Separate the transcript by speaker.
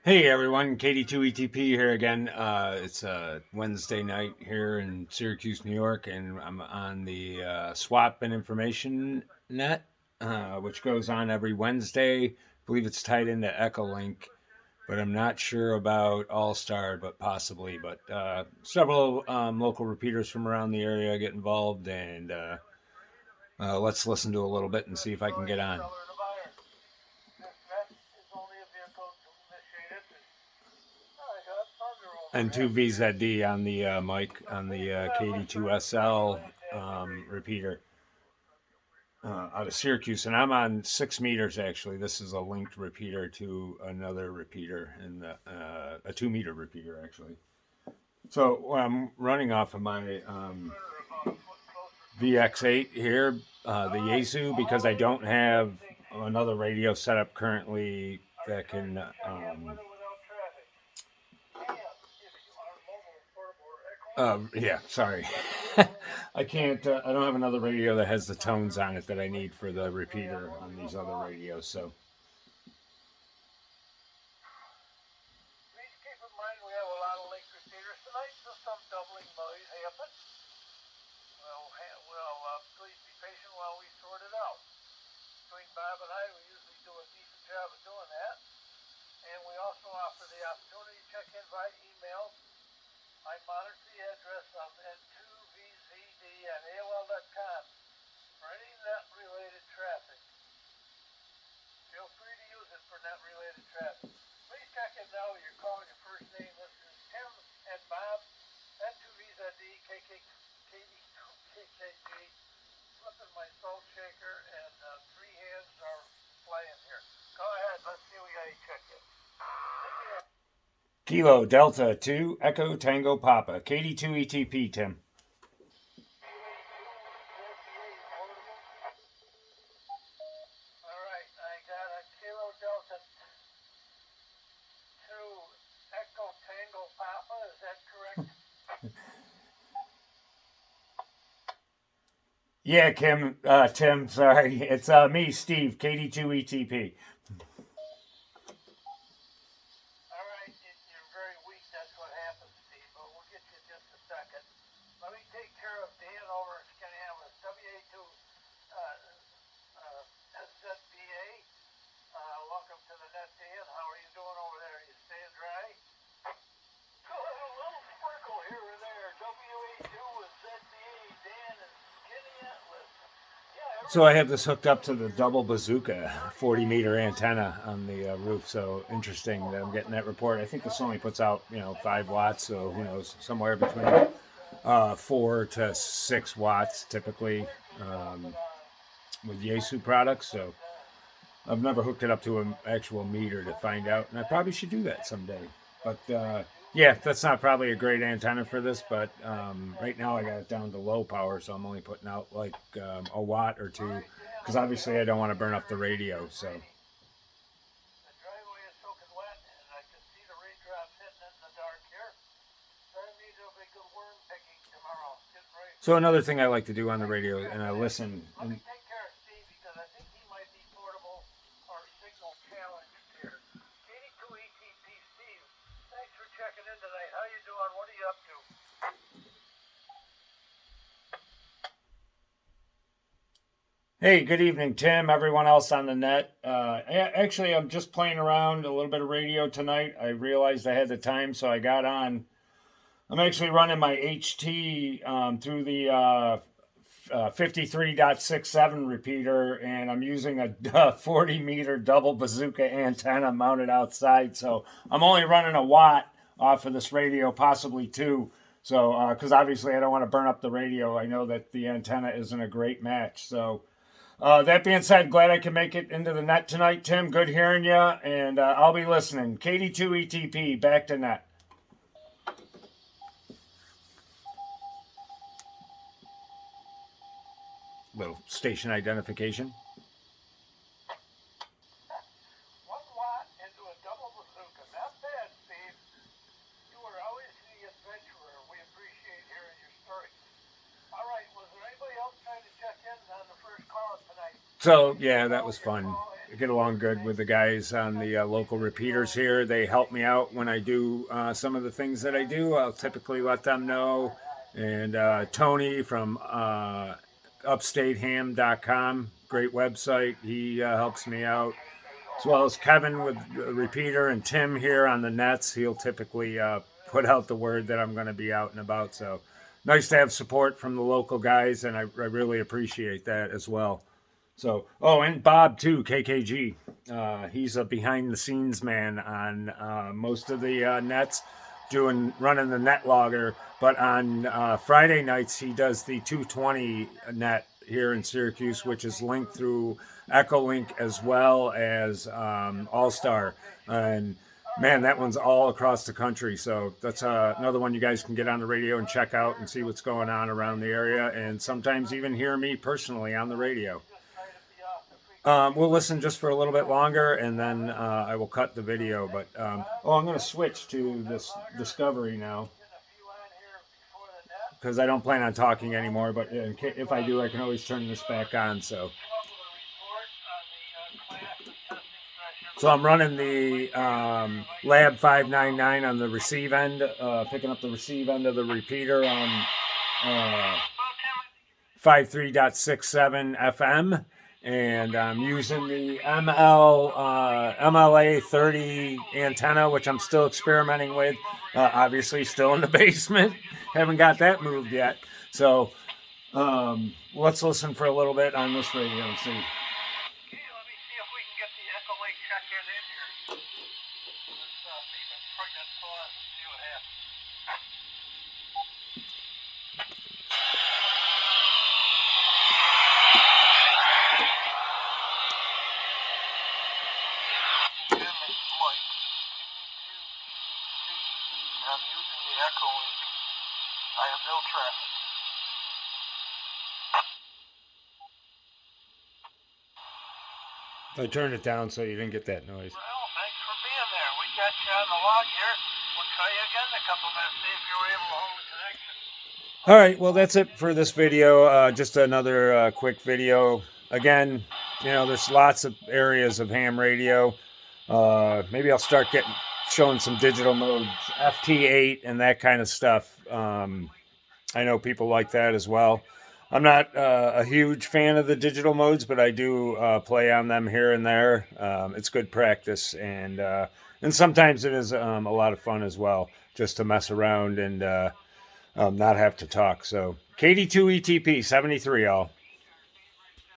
Speaker 1: Hey everyone, KD2ETP here again. It's a Wednesday night here in Syracuse, New York, and I'm on the Swap and Information Net, which goes on every Wednesday. I believe it's tied into echolink, but I'm not sure about Allstar, but possibly. But several local repeaters from around the area get involved, and let's listen to a little bit and see if I can get on. And 2VZD on the mic on the KD2SL repeater out of Syracuse, and I'm on 6 meters actually. This is a linked repeater to another repeater, and a 2 meter repeater actually. So I'm running off of my VX8 here, the yeasu, because I don't have another radio set up currently that can. Yeah, sorry. I can't. I don't have another radio that has the tones on it that I need for the repeater on these other radios. So. Please keep in mind we have a lot of link repeaters tonight, so some doubling might happen. Please be patient while we sort it out. Between Bob and I, we usually do a decent job of doing that, and we also offer the opportunity to check in by email. I monitor the address of N2VZD at AOL.com for any net-related traffic. Feel free to use it for net-related traffic. Please check in now with your call and your first name. This is Tim and Bob, N2VZD, KD2KKG, flipping my salt shaker, and three hands are flying here. Go ahead, let's see what we got to check in. Kilo Delta 2 Echo Tango Papa KD2ETP, Tim. Alright, I got a Kilo Delta 2 Echo Tango Papa, is that correct? Yeah, Tim, sorry. It's me, Steve, KD2ETP. So I have this hooked up to the double bazooka 40-meter antenna on the roof. So interesting that I'm getting that report. I think this only puts out 5 watts, so who knows, somewhere between 4 to 6 watts typically with yeasu products. So I've never hooked it up to an actual meter to find out, and I probably should do that someday. But yeah, that's not probably a great antenna for this, but right now I got it down to low power, so I'm only putting out like a watt or two, because obviously I don't want to burn up the radio. So. So another thing I like to do on the radio, and I listen. And, Hey, good evening, Tim. Everyone else on the net. Actually, I'm just playing around a little bit of radio tonight. I realized I had the time, so I got on. I'm actually running my HT through the 53.67 repeater, and I'm using a 40-meter double bazooka antenna mounted outside. So I'm only running a watt off of this radio, possibly two. So, because obviously I don't want to burn up the radio. I know that the antenna isn't a great match. So. That being said, glad I can make it into the net tonight, Tim. Good hearing you, and I'll be listening. KD2ETP, back to net. Little station identification. 1 watt into a double bazooka. Not bad, Steve. You are always the adventurer. We appreciate hearing your story. All right, was there anybody else trying to check in on the first call tonight? So, yeah, that was fun. get along good with the guys on the local repeaters here. They help me out when I do some of the things that I do. I'll typically let them know. And Tony from upstateham.com, great website. He helps me out, as well as Kevin with the repeater, and Tim here on the nets. He'll typically put out the word that I'm going to be out and about. So nice to have support from the local guys, and I really appreciate that as well. So, oh, and Bob too, KKG. He's a behind-the-scenes man on most of the nets, running the net logger. But on Friday nights, he does the 220 net here in Syracuse, which is linked through echolink as well as Allstar. And man, that one's all across the country. So that's another one you guys can get on the radio and check out and see what's going on around the area, and sometimes even hear me personally on the radio. We'll listen just for a little bit longer, and then I will cut the video. But I'm going to switch to this Discovery now, because I don't plan on talking anymore. But if I do, I can always turn this back on. So I'm running the Lab 599 on the receive end, picking up the receive end of the repeater on 53.67 FM. And I'm using the MLA 30 antenna, which I'm still experimenting with. Obviously, still in the basement. Haven't got that moved yet. So let's listen for a little bit on this radio and see.
Speaker 2: Let me see if we can get the echolink check in here. Let's even pregnant pause and see what happens. I'm using the echolink. I have no traffic.
Speaker 1: I turned it down so you didn't get that noise.
Speaker 2: Well, thanks for being there. We got you on the log here. We'll try you again in a couple minutes, see if you were able to hold the connection.
Speaker 1: All right, well, that's it for this video. Just another quick video. Again, there's lots of areas of ham radio. Maybe I'll start showing some digital modes, FT8 and that kind of stuff. I know people like that as well. I'm not a huge fan of the digital modes, but I do play on them here and there. It's good practice, and sometimes it is a lot of fun as well, just to mess around and not have to talk. So KD2 ETP 73, all.